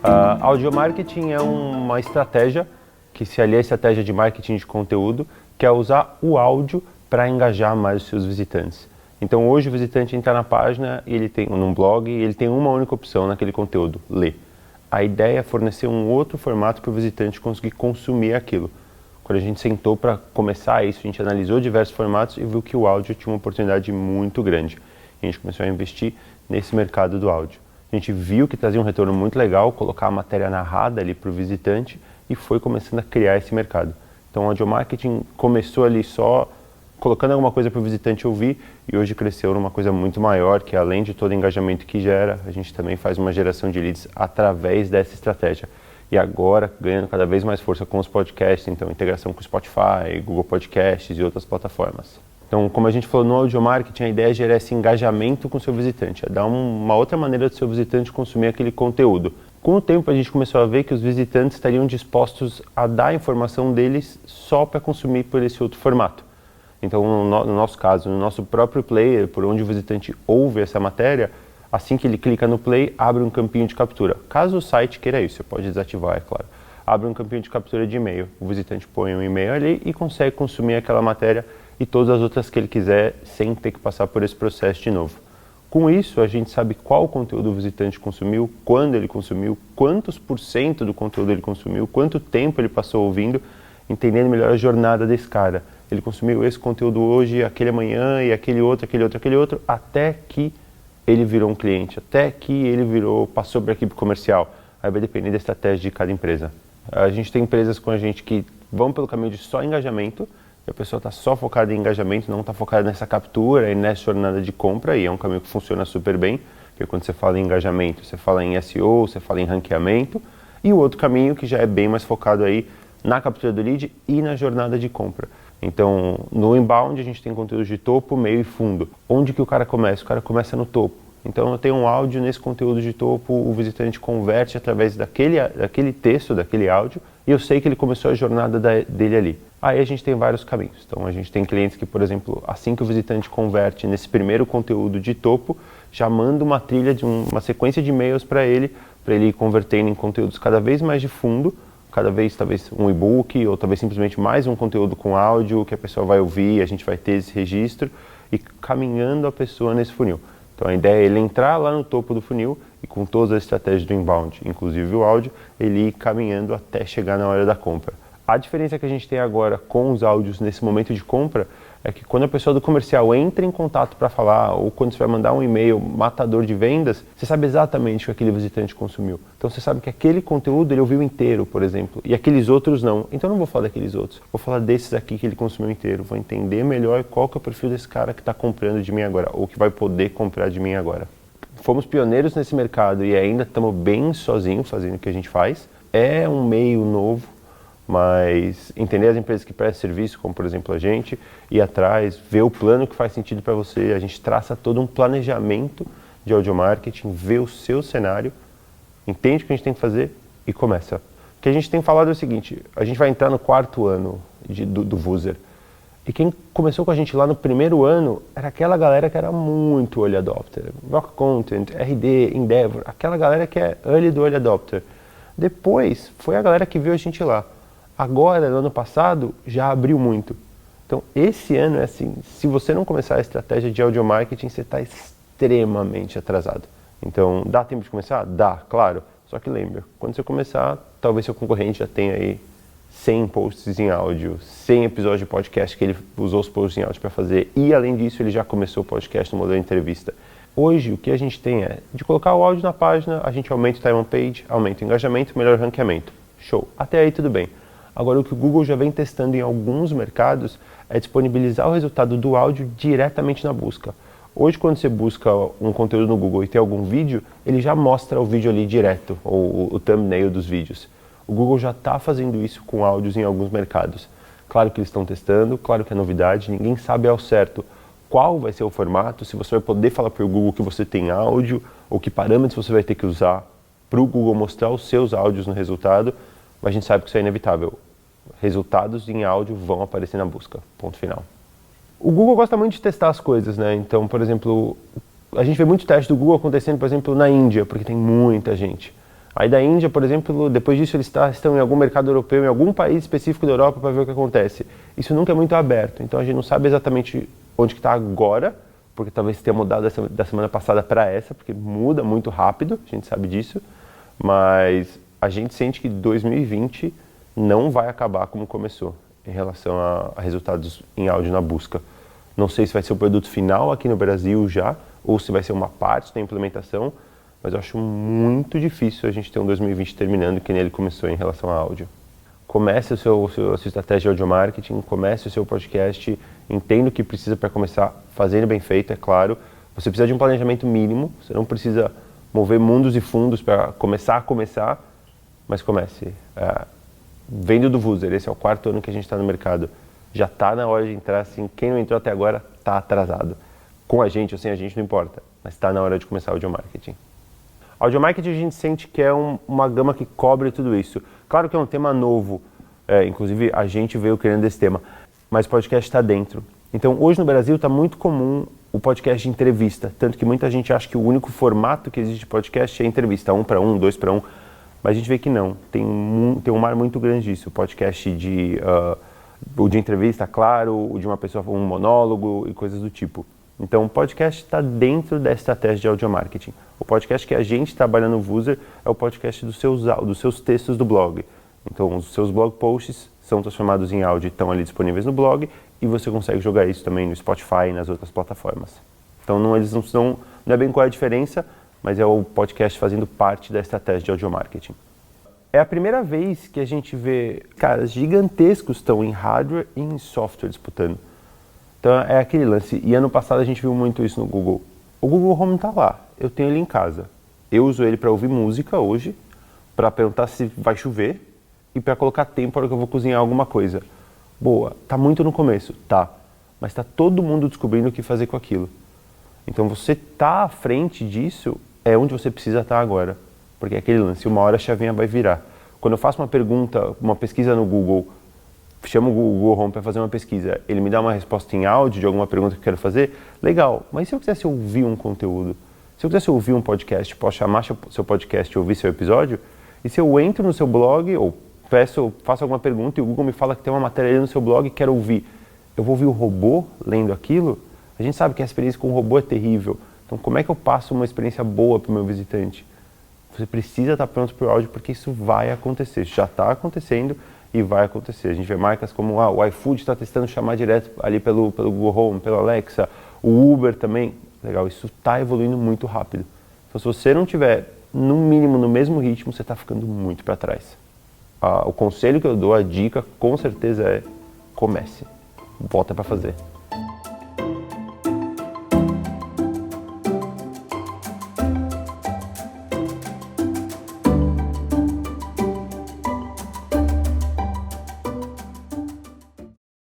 Audio marketing é uma estratégia que se alia à estratégia de marketing de conteúdo, que é usar o áudio para engajar mais os seus visitantes. Então hoje o visitante entra na página, ele tem num blog, ele tem uma única opção naquele conteúdo, ler. A ideia é fornecer um outro formato para o visitante conseguir consumir aquilo. Quando a gente sentou para começar isso, a gente analisou diversos formatos e viu que o áudio tinha uma oportunidade muito grande. A gente começou a investir nesse mercado do áudio. A gente viu que trazia um retorno muito legal, colocar a matéria narrada ali para o visitante e foi começando a criar esse mercado. Então o audio marketing começou ali só colocando alguma coisa para o visitante ouvir e hoje cresceu numa coisa muito maior, que além de todo o engajamento que gera, a gente também faz uma geração de leads através dessa estratégia. E agora ganhando cada vez mais força com os podcasts, então integração com o Spotify, Google Podcasts e outras plataformas. Então, como a gente falou no audio marketing, a ideia é gerar esse engajamento com o seu visitante, é dar uma outra maneira do seu visitante consumir aquele conteúdo. Com o tempo a gente começou a ver que os visitantes estariam dispostos a dar a informação deles só para consumir por esse outro formato. Então, no nosso caso, no nosso próprio player, por onde o visitante ouve essa matéria, assim que ele clica no play, abre um campinho de captura. Caso o site queira isso, você pode desativar, é claro. Abre um campinho de captura de e-mail. O visitante põe um e-mail ali e consegue consumir aquela matéria e todas as outras que ele quiser, sem ter que passar por esse processo de novo. Com isso, a gente sabe qual conteúdo o visitante consumiu, quando ele consumiu, quantos % do conteúdo ele consumiu, quanto tempo ele passou ouvindo, entendendo melhor a jornada desse cara. Ele consumiu esse conteúdo hoje, aquele amanhã e aquele outro, até que ele virou um cliente, até que ele passou para a equipe comercial. Aí vai depender da estratégia de cada empresa. A gente tem empresas com a gente que vão pelo caminho de só engajamento, e a pessoa está só focada em engajamento, não está focada nessa captura e nessa jornada de compra, e é um caminho que funciona super bem, porque quando você fala em engajamento, você fala em SEO, você fala em ranqueamento, e o outro caminho que já é bem mais focado aí na captura do lead e na jornada de compra. Então, no inbound a gente tem conteúdo de topo, meio e fundo. Onde que o cara começa? O cara começa no topo. Então eu tenho um áudio nesse conteúdo de topo, o visitante converte através daquele texto, daquele áudio, e eu sei que ele começou a jornada dele ali. Aí a gente tem vários caminhos. Então a gente tem clientes que, por exemplo, assim que o visitante converte nesse primeiro conteúdo de topo, já manda uma trilha de uma sequência de e-mails para ele ir convertendo em conteúdos cada vez mais de fundo, cada vez talvez um e-book ou talvez simplesmente mais um conteúdo com áudio que a pessoa vai ouvir, a gente vai ter esse registro e caminhando a pessoa nesse funil. Então a ideia é ele entrar lá no topo do funil e com todas as estratégias do inbound, inclusive o áudio, ele ir caminhando até chegar na hora da compra. A diferença que a gente tem agora com os áudios nesse momento de compra é que quando a pessoa do comercial entra em contato para falar ou quando você vai mandar um e-mail matador de vendas, você sabe exatamente o que aquele visitante consumiu. Então você sabe que aquele conteúdo ele ouviu inteiro, por exemplo, e aqueles outros não. Então eu não vou falar daqueles outros, vou falar desses aqui que ele consumiu inteiro, vou entender melhor qual que é o perfil desse cara que está comprando de mim agora ou que vai poder comprar de mim agora. Fomos pioneiros nesse mercado e ainda estamos bem sozinhos fazendo o que a gente faz. É um meio novo, mas entender as empresas que prestam serviço, como por exemplo a gente, ir atrás, ver o plano que faz sentido para você, a gente traça todo um planejamento de audio marketing, vê o seu cenário, entende o que a gente tem que fazer e começa. O que a gente tem falado é o seguinte, a gente vai entrar no 4º ano do Vuser, e quem começou com a gente lá no 1º ano era aquela galera que era muito early adopter, Rock Content, RD, Endeavor, aquela galera que é early do early adopter. Depois foi a galera que viu a gente lá. Agora, no ano passado, já abriu muito. Então, esse ano é assim, se você não começar a estratégia de audio marketing, você está extremamente atrasado. Então, dá tempo de começar? Dá, claro. Só que lembra, quando você começar, talvez seu concorrente já tenha aí 100 posts em áudio, 100 episódios de podcast que ele usou os posts em áudio para fazer. E, além disso, ele já começou o podcast no modelo de entrevista. Hoje, o que a gente tem é, de colocar o áudio na página, a gente aumenta o time on page, aumenta o engajamento, melhor ranqueamento. Show. Até aí, tudo bem. Agora, o que o Google já vem testando em alguns mercados é disponibilizar o resultado do áudio diretamente na busca. Hoje, quando você busca um conteúdo no Google e tem algum vídeo, ele já mostra o vídeo ali direto, ou o thumbnail dos vídeos. O Google já está fazendo isso com áudios em alguns mercados. Claro que eles estão testando, claro que é novidade, ninguém sabe ao certo qual vai ser o formato, se você vai poder falar para o Google que você tem áudio, ou que parâmetros você vai ter que usar para o Google mostrar os seus áudios no resultado, mas a gente sabe que isso é inevitável. Resultados em áudio vão aparecer na busca, ponto final. O Google gosta muito de testar as coisas, né? Então, por exemplo, a gente vê muito teste do Google acontecendo, por exemplo, na Índia, porque tem muita gente. Aí da Índia, por exemplo, depois disso eles estão em algum mercado europeu, em algum país específico da Europa para ver o que acontece. Isso nunca é muito aberto, então a gente não sabe exatamente onde que está agora, porque talvez tenha mudado da semana passada para essa, porque muda muito rápido, a gente sabe disso, mas a gente sente que 2020 não vai acabar como começou em relação a resultados em áudio na busca. Não sei se vai ser o produto final aqui no Brasil já, ou se vai ser uma parte da implementação, mas eu acho muito difícil a gente ter um 2020 terminando que nem ele começou em relação a áudio. Comece a sua estratégia de audio marketing, comece o seu podcast, entenda o que precisa para começar fazendo bem feito, é claro. Você precisa de um planejamento mínimo, você não precisa mover mundos e fundos para começar, mas comece. Vendo do Vuser, esse é o 4º ano que a gente está no mercado. Já está na hora de entrar, assim, quem não entrou até agora está atrasado. Com a gente ou sem a gente não importa, mas está na hora de começar o audio marketing. Audio marketing a gente sente que é uma gama que cobre tudo isso. Claro que é um tema novo, inclusive a gente veio querendo esse tema, mas o podcast está dentro. Então hoje no Brasil está muito comum o podcast de entrevista, tanto que muita gente acha que o único formato que existe de podcast é entrevista, 1 para 1, 2 para 1, mas a gente vê que não, tem um mar muito grande disso, o podcast de entrevista, claro, o de uma pessoa, um monólogo e coisas do tipo. Então, o podcast está dentro da estratégia de audio marketing. O podcast que a gente trabalha no Vuser é o podcast dos seus textos do blog. Então, os seus blog posts são transformados em áudio e estão ali disponíveis no blog e você consegue jogar isso também no Spotify e nas outras plataformas. Então, não é bem qual é a diferença, mas é o podcast fazendo parte da estratégia de audio marketing. É a primeira vez que a gente vê caras gigantescos estão em hardware e em software disputando. Então é aquele lance, e ano passado a gente viu muito isso no Google. O Google Home está lá, eu tenho ele em casa. Eu uso ele para ouvir música hoje, para perguntar se vai chover e para colocar tempo para que eu vou cozinhar alguma coisa. Boa, tá muito no começo, tá, mas está todo mundo descobrindo o que fazer com aquilo. Então você tá à frente disso é onde você precisa estar agora, porque é aquele lance, uma hora a chavinha vai virar. Quando eu faço uma pergunta, uma pesquisa no Google, chamo o Google Home para fazer uma pesquisa, ele me dá uma resposta em áudio de alguma pergunta que eu quero fazer, legal, mas se eu quisesse ouvir um conteúdo, se eu quisesse ouvir um podcast, posso chamar seu podcast e ouvir seu episódio, e se eu entro no seu blog, ou faço alguma pergunta e o Google me fala que tem uma matéria ali no seu blog e quero ouvir, eu vou ouvir o robô lendo aquilo? A gente sabe que a experiência com o robô é terrível, então como é que eu passo uma experiência boa para o meu visitante? Você precisa estar pronto para o áudio porque isso vai acontecer, já está acontecendo, e vai acontecer. A gente vê marcas como o iFood está testando chamar direto ali pelo Google Home, pelo Alexa, o Uber também. Legal, isso está evoluindo muito rápido. Então, se você não tiver, no mínimo, no mesmo ritmo, você está ficando muito para trás. O conselho que eu dou, a dica, com certeza é comece. Volta para fazer.